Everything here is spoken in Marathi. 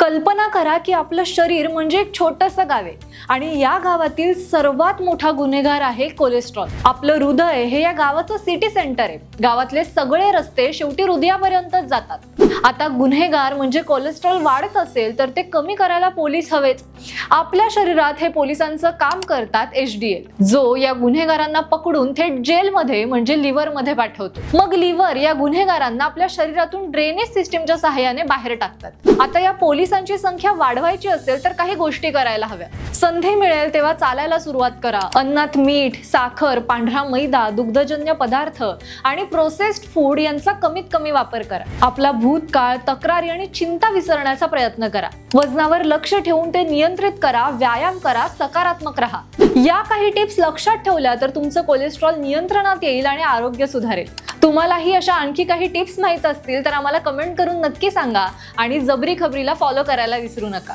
कल्पना करा की आपलं शरीर म्हणजे एक छोटंसं गाव आहे आणि या गावातील सर्वात मोठा गुन्हेगार आहे कोलेस्ट्रॉल. आपलं हृदय हे या गावाचं सिटी सेंटर आहे. गावातले सगळे रस्ते शेवटी हृदयापर्यंतच जातात. आता गुन्हेगार म्हणजे कोलेस्ट्रॉल वाढत असेल तर ते कमी करायला पोलीस हवेच. आपल्या शरीरात हे पोलिसांचं काम करतात HDL, जो या गुन्हेगारांना पकडून थेट जेलमध्ये म्हणजे लिव्हर मध्ये पाठवतो. मग लिव्हर या गुन्हेगारांना आपल्या शरीरातून ड्रेनेज सिस्टीमच्या सहाय्याने बाहेर टाकतात. आता या पोलिसांची संख्या वाढवायची असेल तर काही गोष्टी करायला हव्या. संधी मिळेल तेव्हा चालायला सुरुवात करा. अन्नात मीठ, साखर, पांढरा मैदा, दुग्धजन्य पदार्थ आणि प्रोसेस्ड फूड यांचा कमीत कमी वापर करा. आपला भूतकाळ, तक्रारी आणि चिंता विसरण्याचा प्रयत्न करा. वजनावर लक्ष ठेवून ते नियंत्रित करा. व्यायाम करा. सकारात्मक राहा. या काही टिप्स लक्षात ठेवल्या तर तुमचं कोलेस्ट्रॉल नियंत्रणात येईल आणि आरोग्य सुधारेल. तुम्हालाही अशा आणखी काही टिप्स माहित असतील तर आम्हाला कमेंट करून नक्की सांगा आणि जबरी खबरीला फॉलो करायला विसरू नका.